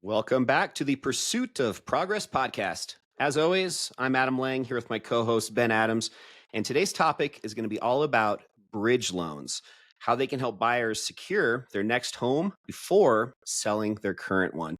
Welcome back to the Pursuit of Progress podcast. As always, I'm Adam Lang here with my co host, Ben Adams. And today's topic is going to be all about bridge loans, how they can help buyers secure their next home before selling their current one.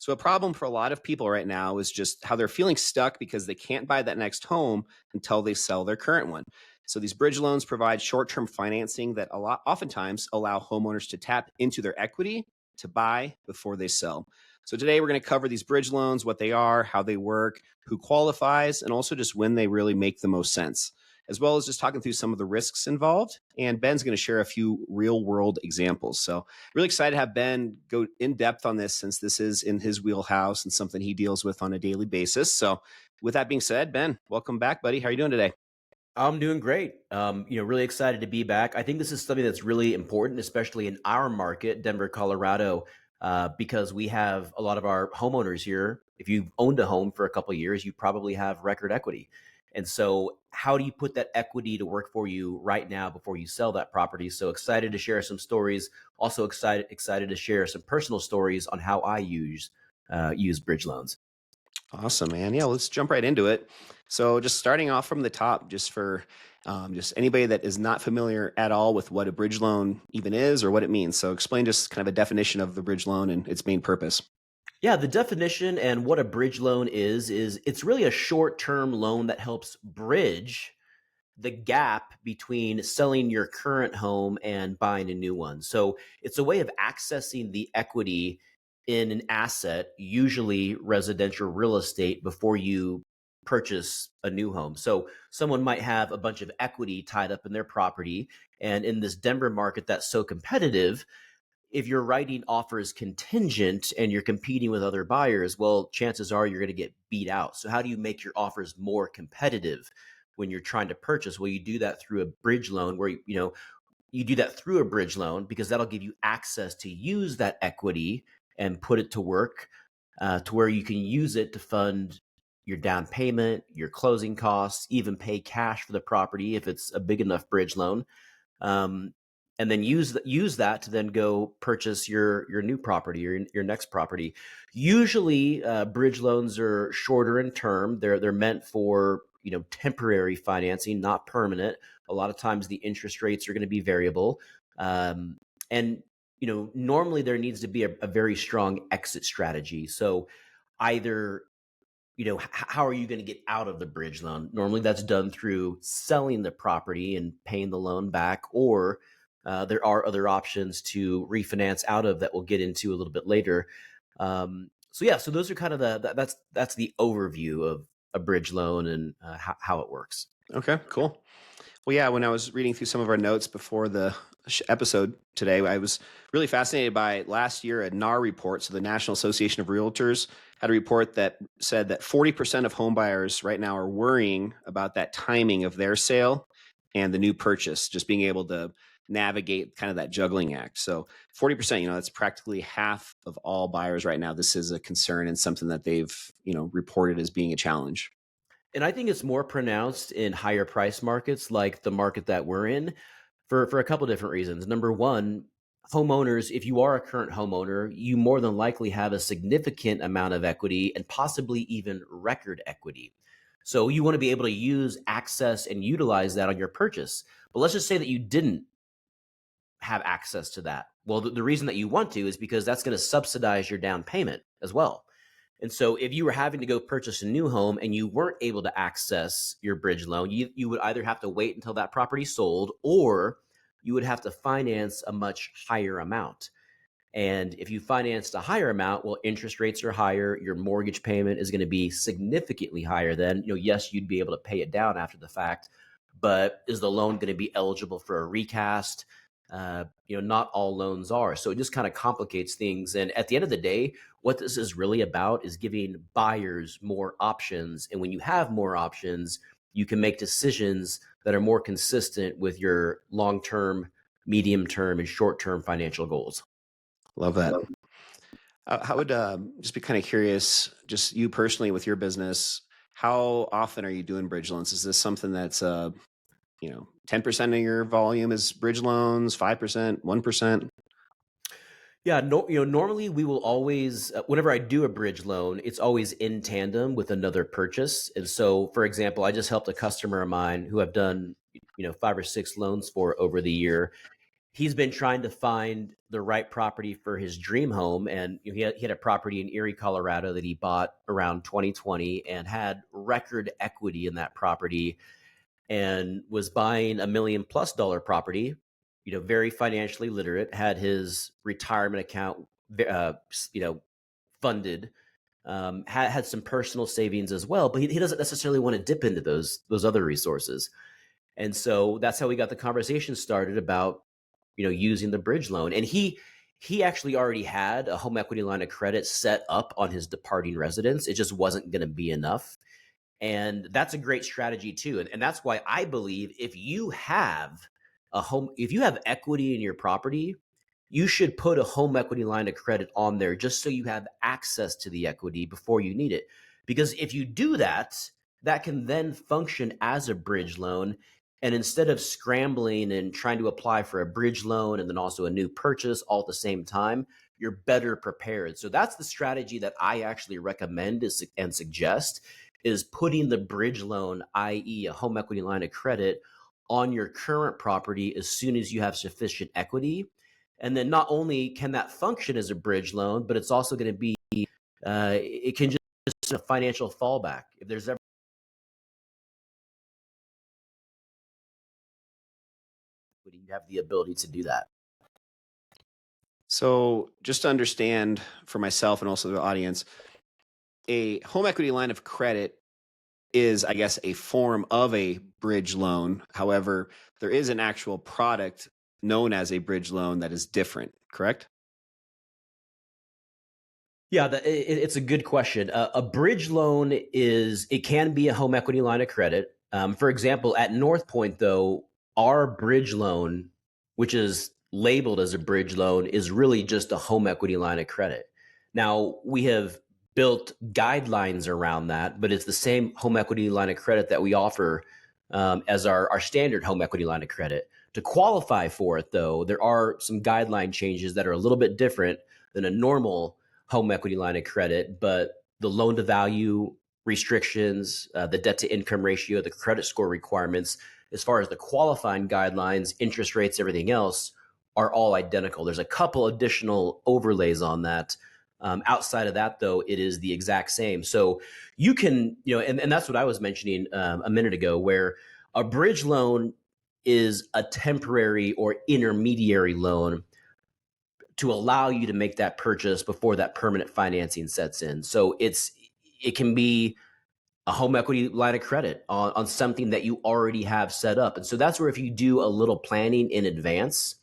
So, a problem for a lot of people right now is just how they're feeling stuck because they can't buy that next home until they sell their current one. So, these bridge loans provide short term financing that oftentimes allow homeowners to tap into their equity to buy before they sell. So today we're going to cover these bridge loans, what they are, how they work, who qualifies, and also just when they really make the most sense, as well as just talking through some of the risks involved. And Ben's going to share a few real world examples. So really excited to have Ben go in depth on this since this is in his wheelhouse and something he deals with on a daily basis. So with that being said, Ben, welcome back, buddy. How are you doing today? I'm doing great. Really excited to be back. I think this is something that's really important, especially in our market, Denver, Colorado, because we have a lot of our homeowners here. If you've owned a home for a couple of years, you probably have record equity. And so how do you put that equity to work for you right now before you sell that property? So excited to share some stories. Also excited to share some personal stories on how I use bridge loans. Awesome, man. Yeah, let's jump right into it. So, just starting off from the top, just for just anybody that is not familiar at all with what a bridge loan even is or what it means. So, explain just kind of a definition of the bridge loan and its main purpose. Yeah, the definition and what a bridge loan is it's really a short-term loan that helps bridge the gap between selling your current home and buying a new one. So it's a way of accessing the equity in an asset, usually residential real estate, before you purchase a new home. So someone might have a bunch of equity tied up in their property. And in this Denver market that's so competitive, if you're writing offers contingent and you're competing with other buyers, well, chances are you're going to get beat out. So how do you make your offers more competitive when you're trying to purchase? Well, you do that through a bridge loan where you do that through a bridge loan because that'll give you access to use that equity and put it to work, to where you can use it to fund your down payment, your closing costs, even pay cash for the property if it's a big enough bridge loan. Um, and then use that to then go purchase your new property or your next property. Usually, bridge loans are shorter in term. They're meant for temporary financing, not permanent. A lot of times, the interest rates are going to be variable, and normally there needs to be a very strong exit strategy. So, either how are you going to get out of the bridge loan? Normally that's done through selling the property and paying the loan back, or there are other options to refinance out of that we'll get into a little bit later. So those are kind of that's the overview of a bridge loan and how it works. Okay, cool. Well, yeah, when I was reading through some of our notes before the episode today, I was really fascinated by last year a NAR report. So, the National Association of Realtors had a report that said that 40% of home buyers right now are worrying about that timing of their sale and the new purchase, just being able to navigate kind of that juggling act. So, 40%, that's practically half of all buyers right now. This is a concern and something that they've, reported as being a challenge. And I think it's more pronounced in higher price markets like the market that we're in for a couple different reasons. Number one, homeowners, if you are a current homeowner, you more than likely have a significant amount of equity and possibly even record equity. So you want to be able to use, access, and utilize that on your purchase. But let's just say that you didn't have access to that. Well, the reason that you want to is because that's going to subsidize your down payment as well. And so if you were having to go purchase a new home and you weren't able to access your bridge loan, you would either have to wait until that property sold, or you would have to finance a much higher amount. And if you financed a higher amount, well, interest rates are higher. Your mortgage payment is going to be significantly higher then. Yes, you'd be able to pay it down after the fact, but is the loan going to be eligible for a recast? Not all loans are. So it just kind of complicates things. And at the end of the day, what this is really about is giving buyers more options. And when you have more options, you can make decisions that are more consistent with your long-term, medium-term, and short-term financial goals. Love that. I would just be kind of curious, just you personally with your business, how often are you doing bridge loans? Is this something that's 10% of your volume is bridge loans, 5%, 1%? Yeah, no, normally we will always, whenever I do a bridge loan, it's always in tandem with another purchase. And so, for example, I just helped a customer of mine who I've done, 5 or 6 loans for over the year. He's been trying to find the right property for his dream home, and he had a property in Erie, Colorado that he bought around 2020 and had record equity in that property, and was buying $1 million+ property, very financially literate, had his retirement account, uh, you know, funded, had some personal savings as well, but he doesn't necessarily want to dip into those other resources. And so that's how we got the conversation started about, using the bridge loan. And he actually already had a home equity line of credit set up on his departing residence. It just wasn't going to be enough. And that's a great strategy too. And that's why I believe if you have equity in your property, you should put a home equity line of credit on there just so you have access to the equity before you need it. Because if you do that, that can then function as a bridge loan. And instead of scrambling and trying to apply for a bridge loan and then also a new purchase all at the same time, you're better prepared. So that's the strategy that I actually recommend and suggest, is putting the bridge loan, i.e., a home equity line of credit, on your current property as soon as you have sufficient equity. And then not only can that function as a bridge loan, but it's also going to be, it can just a financial fallback. If there's ever, you have the ability to do that. So, just to understand for myself and also the audience, a home equity line of credit is, I guess, a form of a bridge loan. However, there is an actual product known as a bridge loan that is different, correct? Yeah, it's a good question. A bridge loan it can be a home equity line of credit. For example, at North Point, though, our bridge loan, which is labeled as a bridge loan, is really just a home equity line of credit. Now, we have built guidelines around that, but it's the same home equity line of credit that we offer as our standard home equity line of credit. To qualify for it, though, there are some guideline changes that are a little bit different than a normal home equity line of credit, but the loan to value restrictions, the debt to income ratio, the credit score requirements, as far as the qualifying guidelines, interest rates, everything else, are all identical. There's a couple additional overlays on that. Outside of that, though, it is the exact same. So you can, and that's what I was mentioning a minute ago, where a bridge loan is a temporary or intermediary loan to allow you to make that purchase before that permanent financing sets in. So it can be a home equity line of credit on something that you already have set up. And so that's where, if you do a little planning in advance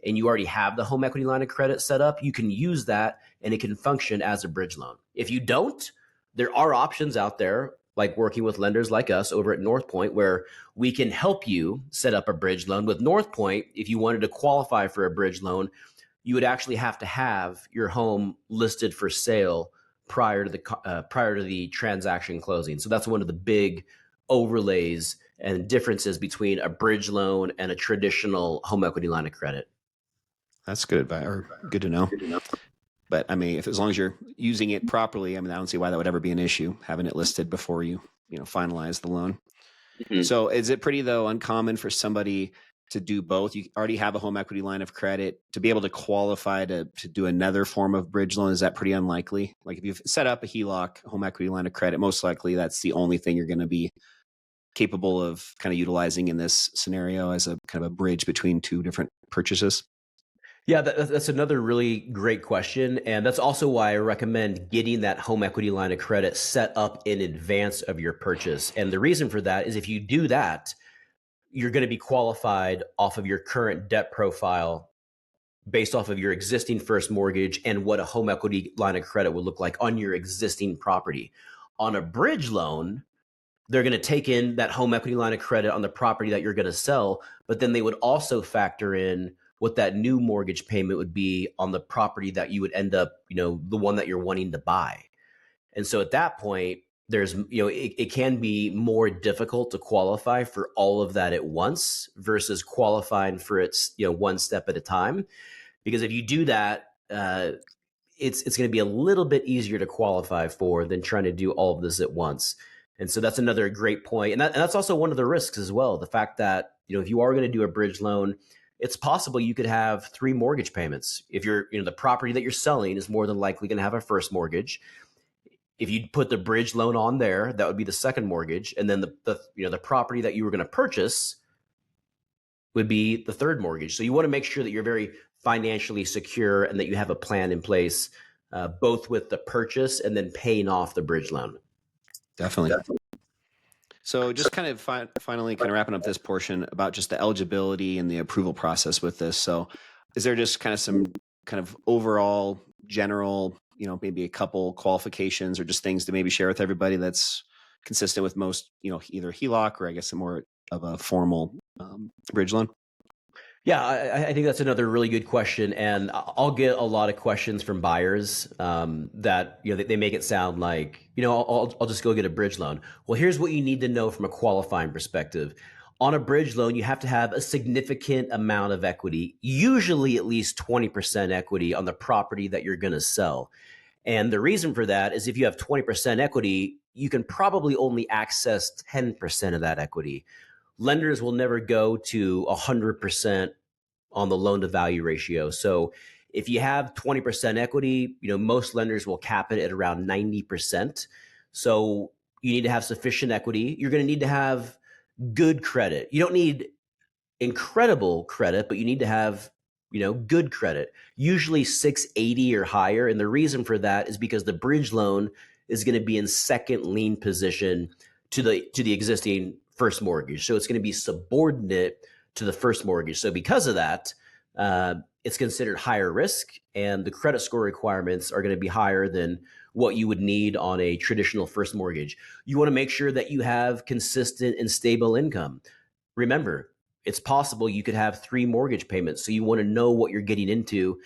and you already have the home equity line of credit set up, you can use that and it can function as a bridge loan. If you don't, there are options out there, like working with lenders like us over at North Point, where we can help you set up a bridge loan. With North Point, if you wanted to qualify for a bridge loan, you would actually have to have your home listed for sale prior to the transaction closing. So that's one of the big overlays and differences between a bridge loan and a traditional home equity line of credit. That's good advice, or good to know. But I mean, if as long as you're using it properly, I mean, I don't see why that would ever be an issue, having it listed before you finalize the loan. Mhm. So, is it pretty though uncommon for somebody to do both? You already have a home equity line of credit, to be able to qualify to do another form of bridge loan. Is that pretty unlikely? Like if you've set up a HELOC, home equity line of credit, most likely that's the only thing you're going to be capable of kind of utilizing in this scenario as a kind of a bridge between two different purchases. Yeah, that's another really great question. And that's also why I recommend getting that home equity line of credit set up in advance of your purchase. And the reason for that is, if you do that, you're going to be qualified off of your current debt profile, based off of your existing first mortgage and what a home equity line of credit would look like on your existing property. On a bridge loan, they're going to take in that home equity line of credit on the property that you're going to sell, but then they would also factor in what that new mortgage payment would be on the property that you would end up, the one that you're wanting to buy. And so at that point, there's, it can be more difficult to qualify for all of that at once versus qualifying for its, one step at a time. Because if you do that, uh, it's going to be a little bit easier to qualify for than trying to do all of this at once. And so that's another great point. And that's also one of the risks as well. The fact that, if you are going to do a bridge loan, it's possible you could have 3 mortgage payments. If the property that you're selling is more than likely going to have a first mortgage. If you put the bridge loan on there, that would be the second mortgage. And then the property that you were going to purchase would be the third mortgage. So you want to make sure that you're very financially secure and that you have a plan in place, both with the purchase and then paying off the bridge loan. Definitely. So just kind of finally kind of wrapping up this portion about just the eligibility and the approval process with this. So is there just kind of some kind of overall general, maybe a couple qualifications or just things to maybe share with everybody that's consistent with most, either HELOC or I guess a more of a formal bridge loan? Yeah, I think that's another really good question, and I'll get a lot of questions from buyers that they make it sound like I'll just go get a bridge loan. Well, here's what you need to know from a qualifying perspective. On a bridge loan, you have to have a significant amount of equity, usually at least 20% equity on the property that you're going to sell. And the reason for that is if you have 20% equity, you can probably only access 10% of that equity. Lenders will never go to 100% on the loan to value ratio. So if you have 20% equity, most lenders will cap it at around 90%. So you need to have sufficient equity. You're going to need to have good credit. You don't need incredible credit, but you need to have, good credit, usually 680 or higher. And the reason for that is because the bridge loan is going to be in second lien position to the existing first mortgage. So it's going to be subordinate to the first mortgage. So because of that, it's considered higher risk, and the credit score requirements are going to be higher than what you would need on a traditional first mortgage. You want to make sure that you have consistent and stable income. Remember, it's possible you could have 3 mortgage payments, so you want to know what you're getting into.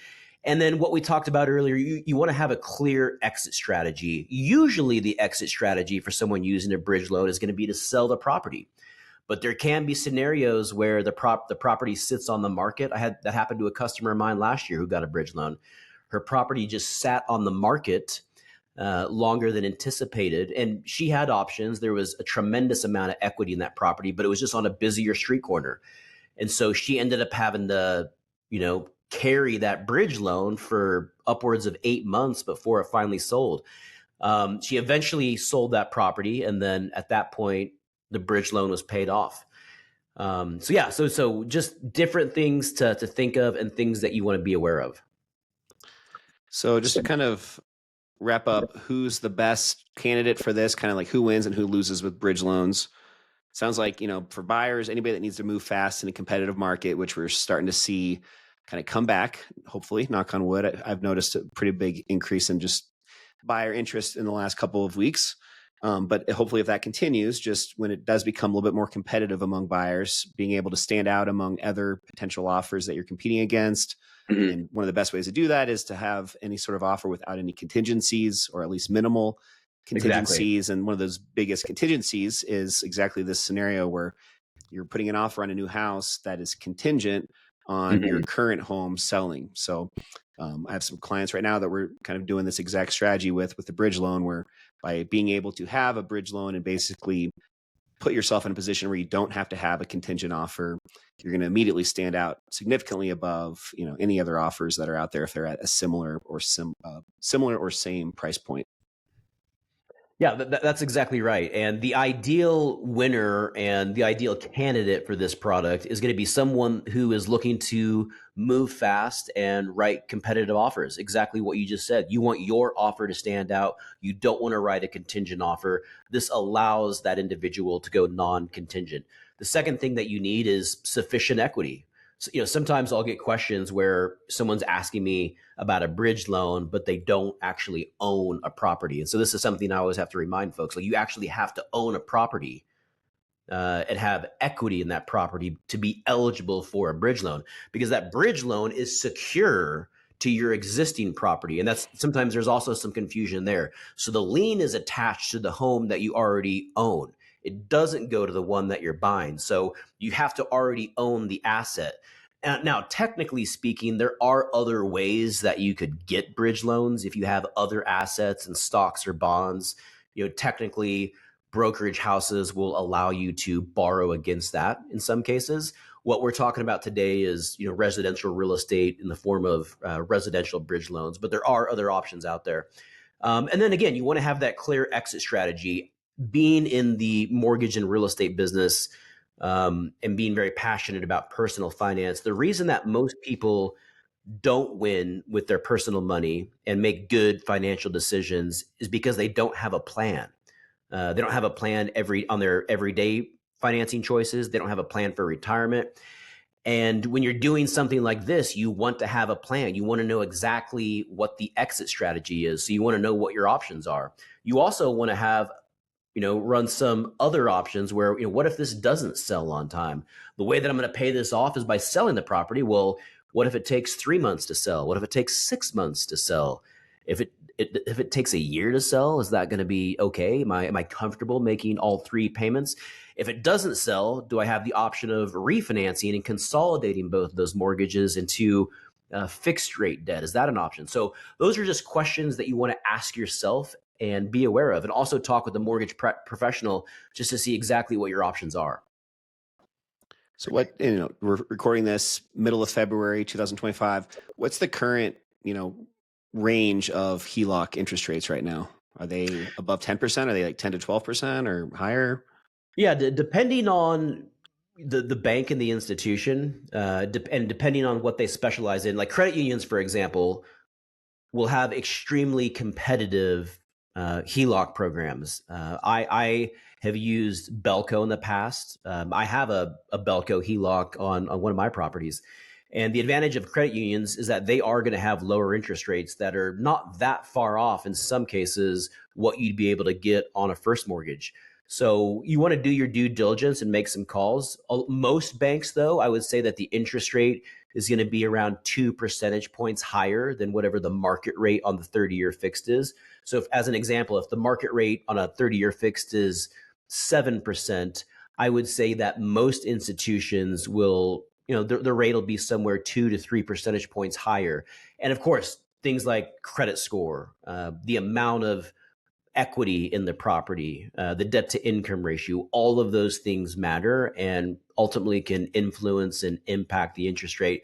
And then what we talked about earlier, you want to have a clear exit strategy. Usually the exit strategy for someone using a bridge loan is going to be to sell the property. But there can be scenarios where the property sits on the market. That happened to a customer of mine last year who got a bridge loan. Her property just sat on the market longer than anticipated, and she had options. There was a tremendous amount of equity in that property, but it was just on a busier street corner. And so she ended up having to, carry that bridge loan for upwards of 8 months before it finally sold. She eventually sold that property, and then at that point, the bridge loan was paid off. So just different things to think of and things that you want to be aware of. So just to kind of wrap up, who's the best candidate for this, kind of like who wins and who loses with bridge loans? Sounds like, for buyers, anybody that needs to move fast in a competitive market, which we're starting to see kind of come back, hopefully, knock on wood. I've noticed a pretty big increase in just buyer interest in the last couple of weeks. But hopefully if that continues, just when it does become a little bit more competitive among buyers, being able to stand out among other potential offers that you're competing against. Mm-hmm. And one of the best ways to do that is to have any sort of offer without any contingencies, or at least minimal contingencies. Exactly. And one of those biggest contingencies is exactly this scenario where you're putting an offer on a new house that is contingent on your current home selling. So I have some clients right now that we're kind of doing this exact strategy with the bridge loan, where by being able to have a bridge loan and basically put yourself in a position where you don't have to have a contingent offer, you're going to immediately stand out significantly above, any other offers that are out there if they're at a similar or same price point. Yeah, that's exactly right. And the ideal winner and the ideal candidate for this product is going to be someone who is looking to move fast and write competitive offers. Exactly what you just said. You want your offer to stand out. You don't want to write a contingent offer. This allows that individual to go non-contingent. The second thing that you need is sufficient equity. So, sometimes I'll get questions where someone's asking me about a bridge loan, but they don't actually own a property. And so this is something I always have to remind folks. Like, you actually have to own a property and have equity in that property to be eligible for a bridge loan, because that bridge loan is secure to your existing property. And that's sometimes there's also some confusion there. So the lien is attached to the home that you already own. It doesn't go to the one that you're buying. So you have to already own the asset. Now, technically speaking, there are other ways that you could get bridge loans if you have other assets and stocks or bonds. Technically, brokerage houses will allow you to borrow against that in some cases. What we're talking about today is, residential real estate in the form of residential bridge loans, but there are other options out there. And then again, you want to have that clear exit strategy. Being in the mortgage and real estate business, and being very passionate about personal finance, the reason that most people don't win with their personal money and make good financial decisions is because they don't have a plan. They don't have a plan on their everyday financing choices. They don't have a plan for retirement. And when you're doing something like this, you want to have a plan. You want to know exactly what the exit strategy is. So you want to know what your options are. You also want to have, run some other options where, what if this doesn't sell on time? The way that I'm going to pay this off is by selling the property. Well, what if it takes 3 months to sell? What if it takes 6 months to sell? If it takes a year to sell, is that going to be okay? Am I comfortable making all 3 payments? If it doesn't sell, do I have the option of refinancing and consolidating both of those mortgages into fixed rate debt? Is that an option? So those are just questions that you want to ask yourself and be aware of, and also talk with a mortgage professional just to see exactly what your options are. So we're recording this middle of February 2025. What's the current, range of HELOC interest rates right now? Are they above 10%? Are they like 10 to 12% or higher? Yeah, depending on the bank and the institution, and depending on what they specialize in, like credit unions, for example, will have extremely competitive HELOC programs. I have used Belco in the past. I have a Belco HELOC on one of my properties. And the advantage of credit unions is that they are going to have lower interest rates that are not that far off, in some cases, what you'd be able to get on a first mortgage. So you want to do your due diligence and make some calls. Most banks, though, I would say that the interest rate is going to be around 2 percentage points higher than whatever the market rate on the 30-year fixed is. So as an example, if the market rate on a 30-year fixed is 7%, I would say that most institutions will, the rate will be somewhere 2 to 3 percentage points higher. And of course, things like credit score, the amount of equity in the property, the debt to income ratio, all of those things matter and ultimately can influence and impact the interest rate.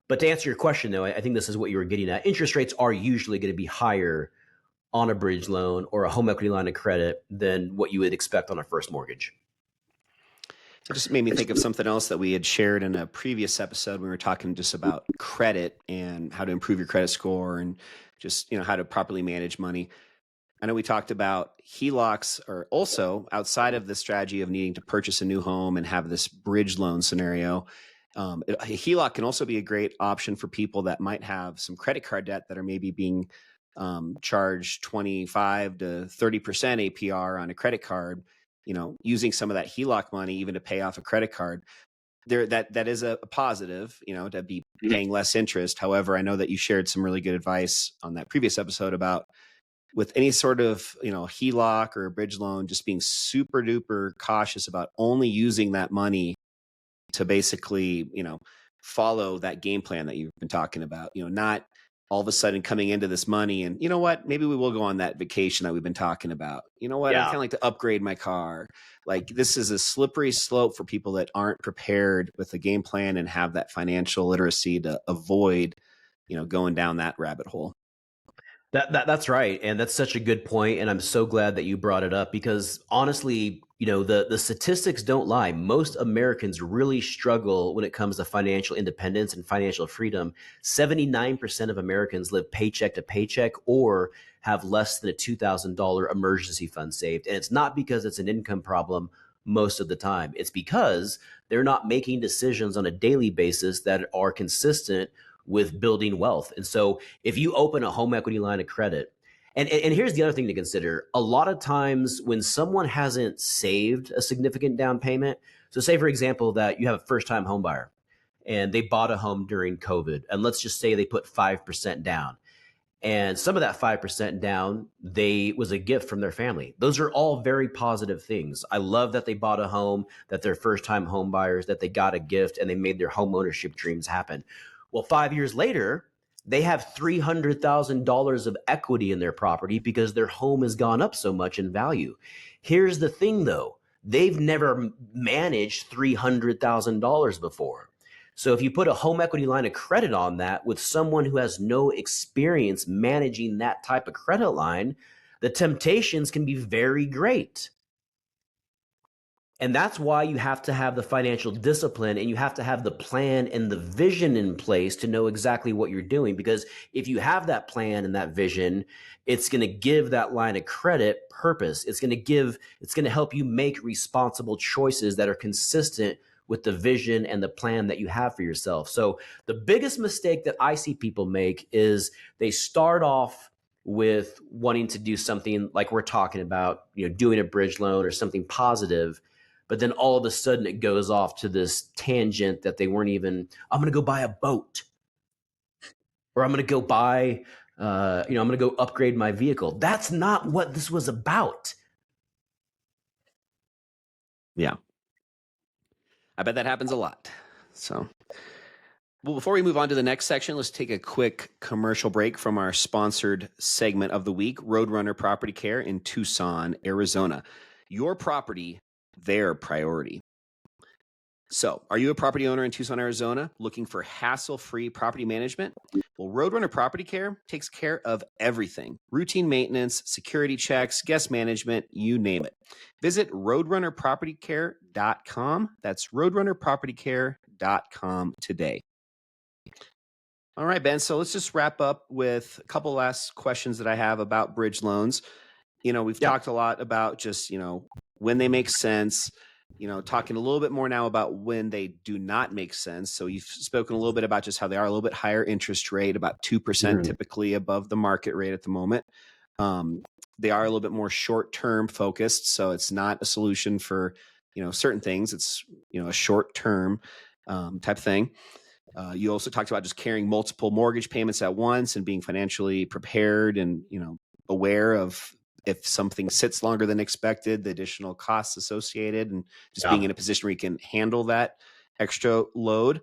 But to answer your question, though, I think this is what you were getting at. Interest rates are usually going to be higher on a bridge loan or a home equity line of credit than what you would expect on a first mortgage. It just made me think of something else that we had shared in a previous episode. We were talking just about credit and how to improve your credit score and just, how to properly manage money. I know we talked about HELOCs are also outside of the strategy of needing to purchase a new home and have this bridge loan scenario. A HELOC can also be a great option for people that might have some credit card debt that are maybe being charged 25 to 30% APR on a credit card. Using some of that HELOC money even to pay off a credit card. That is a positive, to be paying less interest. However, I know that you shared some really good advice on that previous episode about with any sort of, HELOC or a bridge loan, just being super duper cautious about only using that money to basically, follow that game plan that you've been talking about, not all of a sudden coming into this money and maybe we will go on that vacation that we've been talking about. I'd kind of like to upgrade my car. Like this is a slippery slope for people that aren't prepared with a game plan and have that financial literacy to avoid, going down that rabbit hole. That's right. And that's such a good point. And I'm so glad that you brought it up because honestly, the statistics don't lie. Most Americans really struggle when it comes to financial independence and financial freedom. 79% of Americans live paycheck to paycheck or have less than a $2,000 emergency fund saved. And it's not because it's an income problem most of the time. It's because they're not making decisions on a daily basis that are consistent with building wealth. And so if you open a home equity line of credit, and here's the other thing to consider. A lot of times when someone hasn't saved a significant down payment, so say for example that you have a first time home buyer and they bought a home during COVID, and let's just say they put 5% down. And some of that 5% down, was a gift from their family. Those are all very positive things. I love that they bought a home, that they're first-time home buyers, that they got a gift, and they made their home ownership dreams happen. Well, 5 years later, they have $300,000 of equity in their property because their home has gone up so much in value. Here's the thing, though. They've never managed $300,000 before. So if you put a home equity line of credit on that with someone who has no experience managing that type of credit line, the temptations can be very great. And that's why you have to have the financial discipline, and you have to have the plan and the vision in place to know exactly what you're doing. Because if you have that plan and that vision, it's going to give that line of credit purpose. It's going to help you make responsible choices that are consistent with the vision and the plan that you have for yourself. So the biggest mistake that I see people make is they start off with wanting to do something like we're talking about, doing a bridge loan or something positive. But then all of a sudden it goes off to this tangent that they weren't even, I'm going to go buy a boat, or I'm going to go buy, I'm going to go upgrade my vehicle. That's not what this was about. Yeah. I bet that happens a lot. So, well, before we move on to the next section, let's take a quick commercial break from our sponsored segment of the week, Roadrunner Property Care in Tucson, Arizona. Your property, their priority. So, are you a property owner in Tucson, Arizona, looking for hassle-free property management? Well, Roadrunner Property Care takes care of everything. Routine maintenance, security checks, guest management, you name it. Visit roadrunnerpropertycare.com. That's roadrunnerpropertycare.com today. All right, Ben. So let's just wrap up with a couple last questions that I have about bridge loans. We've talked a lot about just, when they make sense, talking a little bit more now about when they do not make sense. So you've spoken a little bit about just how they are a little bit higher interest rate, about 2% typically above the market rate at the moment. They are a little bit more short-term focused. So it's not a solution for, certain things. It's, a short-term type thing. You also talked about just carrying multiple mortgage payments at once and being financially prepared and, aware of if something sits longer than expected, the additional costs associated, and just being in a position where you can handle that extra load.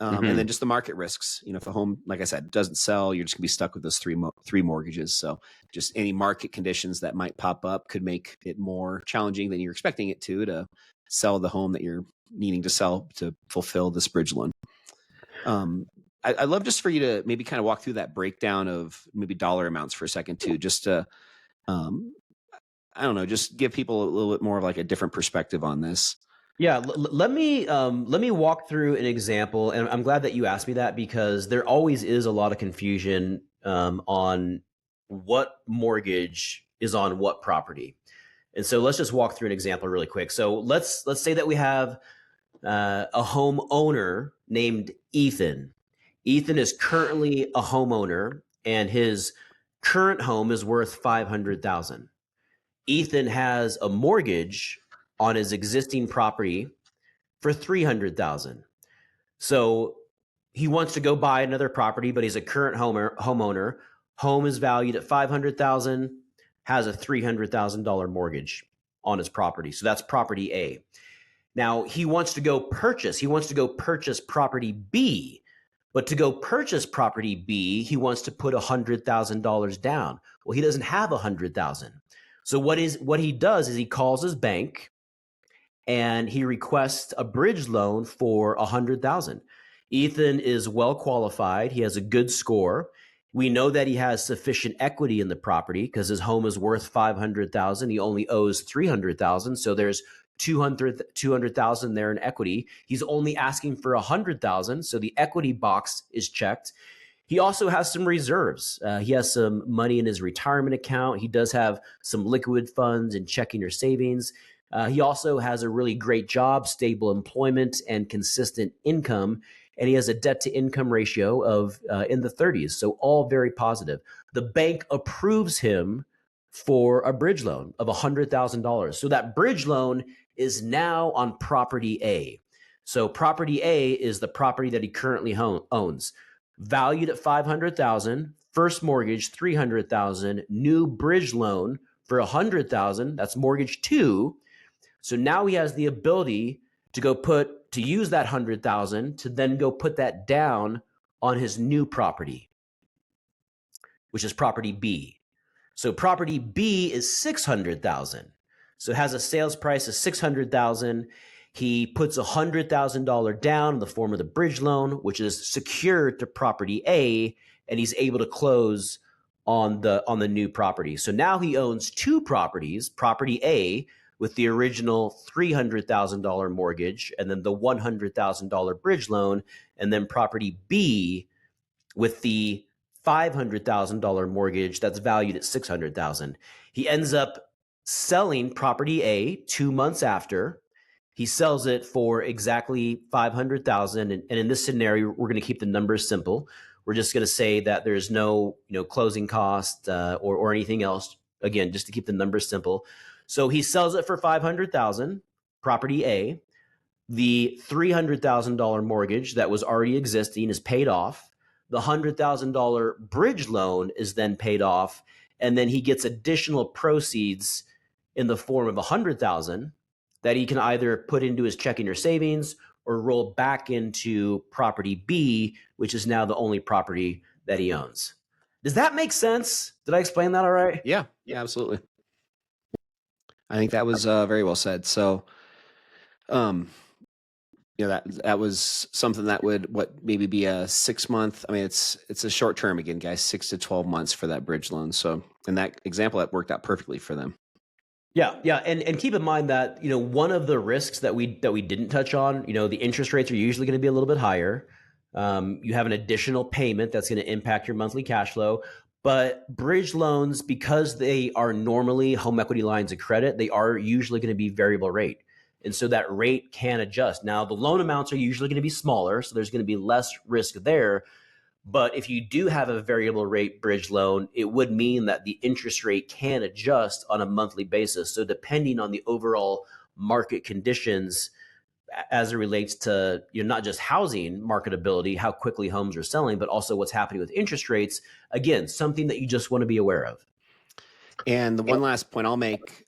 And then just the market risks. If a home, like I said, doesn't sell, you're just gonna be stuck with those three mortgages. So just any market conditions that might pop up could make it more challenging than you're expecting it to sell the home that you're needing to sell to fulfill this bridge loan. I'd love just for you to maybe kind of walk through that breakdown of maybe dollar amounts for a second too, just to, I don't know, just give people a little bit more of like a different perspective on this. Yeah, let me walk through an example, and I'm glad that you asked me that because there always is a lot of confusion on what mortgage is on what property. And so let's just walk through an example really quick. So let's say that we have a homeowner named Ethan. Ethan is currently a homeowner, and his current home is worth $500,000. Ethan has a mortgage on his existing property for $300,000. So he wants to go buy another property, but he's a current homeowner. Home is valued at $500,000, has a $300,000 mortgage on his property. So that's property A. Now he wants to go purchase property B, but to go purchase property B, he wants to put $100,000 down. Well, he doesn't have $100,000. So what he does is he calls his bank and he requests a bridge loan for $100,000. Ethan is well qualified. He has a good score. We know that he has sufficient equity in the property because his home is worth $500,000. He only owes $300,000. So there's $200,000 there in equity. He's only asking for $100,000. So the equity box is checked. He also has some reserves. He has some money in his retirement account. He does have some liquid funds and checking or savings. He also has a really great job, stable employment, and consistent income. And he has a debt to income ratio of in the 30s. So all very positive. The bank approves him for a bridge loan of $100,000. So that bridge loan is now on property A. So property A is the property that he currently owns. Valued at $500,000, first mortgage, 300,000, new bridge loan for 100,000. That's mortgage 2. So now he has the ability to use that 100,000 to then go put that down on his new property, which is property B. So property B is 600,000. So it has a sales price of 600,000. He puts $100,000 down in the form of the bridge loan, which is secured to property A, and he's able to close on the new property. So now he owns 2 properties, property A with the original $300,000 mortgage and then the $100,000 bridge loan, and then property B with the $500,000 mortgage that's valued at $600,000. He ends up selling property A 2 months after. He sells it for exactly $500,000, and in this scenario, we're going to keep the numbers simple. We're just going to say that there's no, closing cost or anything else. Again, just to keep the numbers simple. So he sells it for $500,000, property A. The $300,000 mortgage that was already existing is paid off. The $100,000 bridge loan is then paid off, and then he gets additional proceeds in the form of $100,000 that he can either put into his checking or savings or roll back into property B, which is now the only property that he owns. Does that make sense? Did I explain that all right? Yeah, absolutely. I think that was very well said. So, that was something that would maybe be a 6 month. I mean, it's a short term again, guys, 6 to 12 months for that bridge loan. So in that example, that worked out perfectly for them. Yeah. And keep in mind that, one of the risks that we didn't touch on, the interest rates are usually going to be a little bit higher. You have an additional payment that's going to impact your monthly cash flow. But bridge loans, because they are normally home equity lines of credit, they are usually going to be variable rate. And so that rate can adjust. Now, the loan amounts are usually going to be smaller, so there's going to be less risk there. But if you do have a variable rate bridge loan, it would mean that the interest rate can adjust on a monthly basis. So depending on the overall market conditions as it relates to not just housing marketability, how quickly homes are selling, but also what's happening with interest rates, again, something that you just want to be aware of. And the one last point I'll make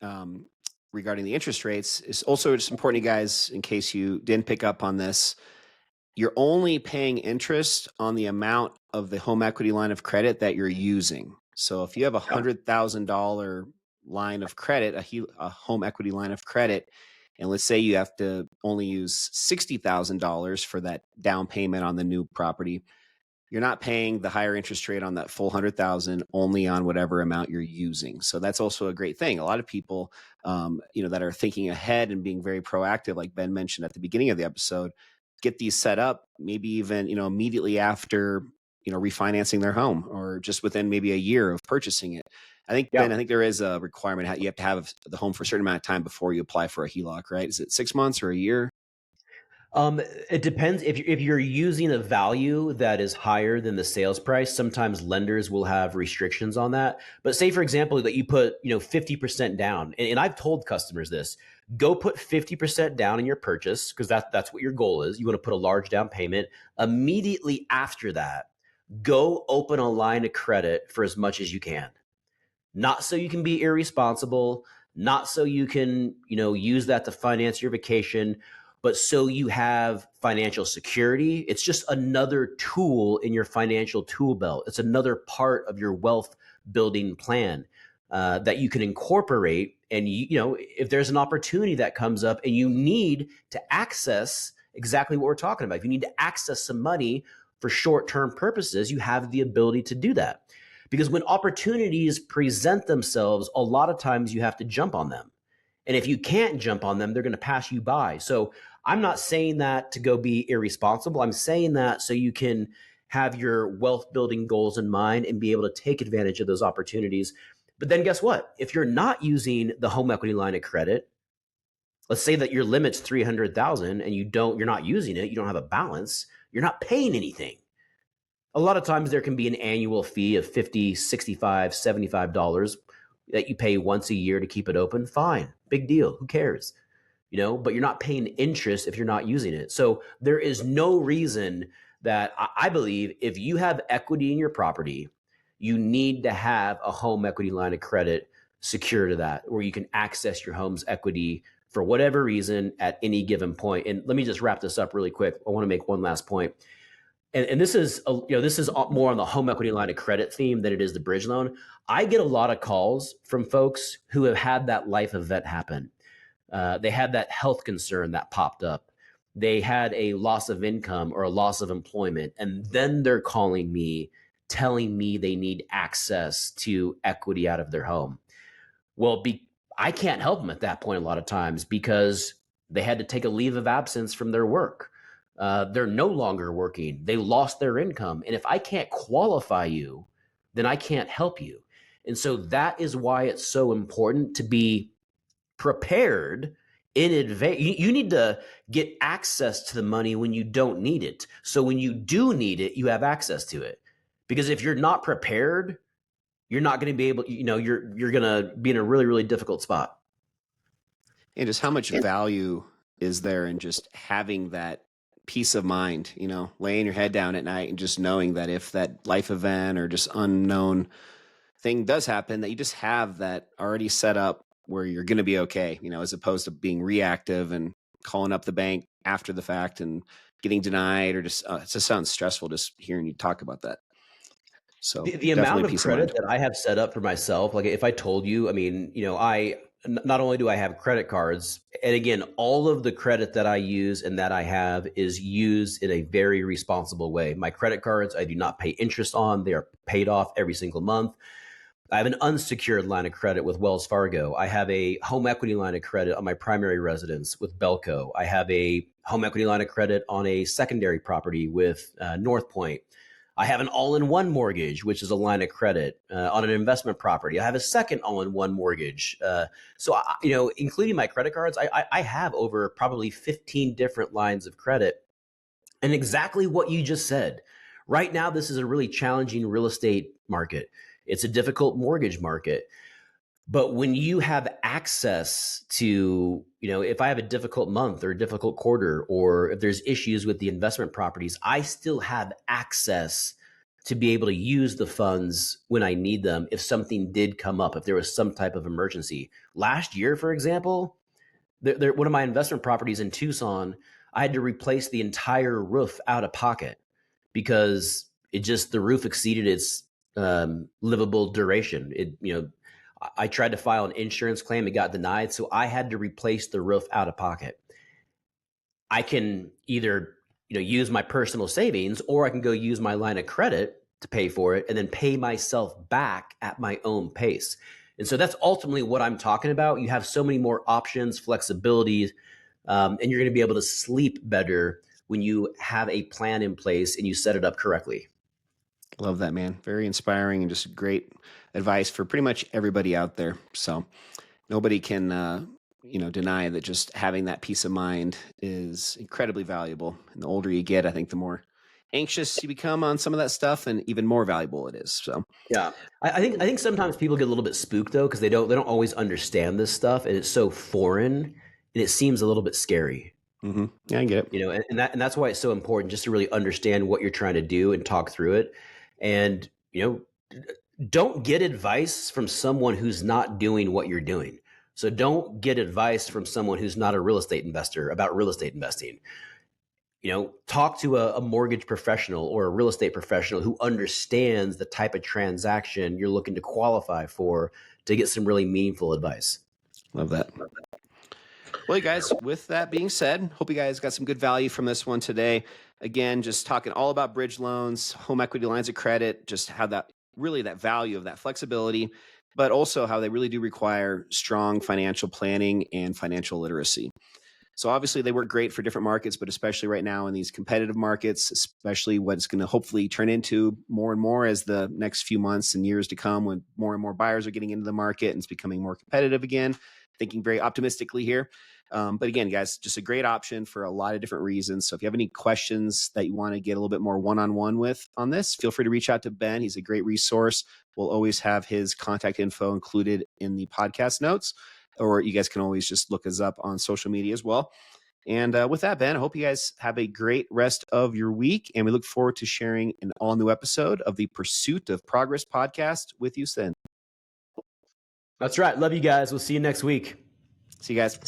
regarding the interest rates is also just important, you guys, in case you didn't pick up on this. You're only paying interest on the amount of the home equity line of credit that you're using. So if you have $100,000 line of credit, a home equity line of credit, and let's say you have to only use $60,000 for that down payment on the new property, you're not paying the higher interest rate on that full 100,000, only on whatever amount you're using. So that's also a great thing. A lot of people, that are thinking ahead and being very proactive, like Ben mentioned at the beginning of the episode, get these set up, maybe even, immediately after, refinancing their home, or just within maybe a year of purchasing it. I think, Ben, there is a requirement. You have to have the home for a certain amount of time before you apply for a HELOC, right? Is it 6 months or a year? It depends. If you're using a value that is higher than the sales price, sometimes lenders will have restrictions on that. But say, for example, that you put 50% down, and I've told customers this: go put 50% down in your purchase, because that's what your goal is. You want to put a large down payment. Immediately after that, go open a line of credit for as much as you can. Not so you can be irresponsible, not so you can use that to finance your vacation, but so you have financial security. It's just another tool in your financial tool belt. It's another part of your wealth building plan that you can incorporate. And if there's an opportunity that comes up and you need to access exactly what we're talking about, if you need to access some money for short-term purposes, you have the ability to do that. Because when opportunities present themselves, a lot of times you have to jump on them. And if you can't jump on them, they're going to pass you by. So I'm not saying that to go be irresponsible. I'm saying that so you can have your wealth building goals in mind and be able to take advantage of those opportunities. But then guess what? If you're not using the home equity line of credit, let's say that your limit's $300,000 and you're not using it, you don't have a balance, you're not paying anything. A lot of times there can be an annual fee of $50, $65, $75 that you pay once a year to keep it open. Fine, big deal. Who cares? But you're not paying interest if you're not using it. So there is no reason that I believe if you have equity in your property, you need to have a home equity line of credit secure to that, where you can access your home's equity for whatever reason at any given point. And let me just wrap this up really quick. I want to make one last point. And this is this is more on the home equity line of credit theme than it is the bridge loan. I get a lot of calls from folks who have had that life event happen. They had that health concern that popped up. They had a loss of income or a loss of employment, and then they're calling me, telling me they need access to equity out of their home. Well, I can't help them at that point a lot of times because they had to take a leave of absence from their work. They're no longer working. They lost their income. And if I can't qualify you, then I can't help you. And so that is why it's so important to be prepared in advance. You need to get access to the money when you don't need it. So when you do need it, you have access to it. Because if you're not prepared, you're not going to be able, you're going to be in a really, really difficult spot. And just how much value is there in just having that peace of mind, laying your head down at night and just knowing that if that life event or just unknown thing does happen, that you just have that already set up where you're going to be okay, as opposed to being reactive and calling up the bank after the fact and getting denied, or just, it just sounds stressful just hearing you talk about that. So the amount of credit that I have set up for myself, like if I told you, I not only do I have credit cards, and again, all of the credit that I use and that I have is used in a very responsible way. My credit cards, I do not pay interest on. They are paid off every single month. I have an unsecured line of credit with Wells Fargo. I have a home equity line of credit on my primary residence with Belco. I have a home equity line of credit on a secondary property with North Point. I have an all-in-one mortgage, which is a line of credit on an investment property. I have a second all-in-one mortgage. So, including my credit cards, I have over probably 15 different lines of credit. And exactly what you just said. Right now, this is a really challenging real estate market. It's a difficult mortgage market. But when you have access to, if I have a difficult month or a difficult quarter, or if there's issues with the investment properties, I still have access to be able to use the funds when I need them if something did come up, if there was some type of emergency. Last year, for example, one of my investment properties in Tucson, I had to replace the entire roof out of pocket because the roof exceeded its livable duration. I tried to file an insurance claim. It got denied. So I had to replace the roof out of pocket. I can either, use my personal savings, or I can go use my line of credit to pay for it and then pay myself back at my own pace. And so that's ultimately what I'm talking about. You have so many more options, flexibilities, and you're going to be able to sleep better when you have a plan in place and you set it up correctly. Love that, man. Very inspiring and just great advice for pretty much everybody out there. So nobody can, deny that just having that peace of mind is incredibly valuable. And the older you get, I think the more anxious you become on some of that stuff, and even more valuable it is. So yeah, I think sometimes people get a little bit spooked though, because they don't always understand this stuff, and it's so foreign and it seems a little bit scary. Mm-hmm. Yeah, I get it. And that's why it's so important just to really understand what you're trying to do and talk through it. And, don't get advice from someone who's not doing what you're doing. So don't get advice from someone who's not a real estate investor about real estate investing. Talk to a mortgage professional or a real estate professional who understands the type of transaction you're looking to qualify for to get some really meaningful advice. Love that. Well, you guys, with that being said, hope you guys got some good value from this one today. Again, just talking all about bridge loans, home equity lines of credit, just how that value of that flexibility, but also how they really do require strong financial planning and financial literacy. So obviously they work great for different markets, but especially right now in these competitive markets, especially what's going to hopefully turn into more and more as the next few months and years to come, when more and more buyers are getting into the market and it's becoming more competitive again. Thinking very optimistically here. But again, guys, just a great option for a lot of different reasons. So if you have any questions that you want to get a little bit more one-on-one with on this, feel free to reach out to Ben. He's a great resource. We'll always have his contact info included in the podcast notes, or you guys can always just look us up on social media as well. And with that, Ben, I hope you guys have a great rest of your week. And we look forward to sharing an all new episode of the Pursuit of Progress podcast with you soon. That's right. Love you guys. We'll see you next week. See you guys.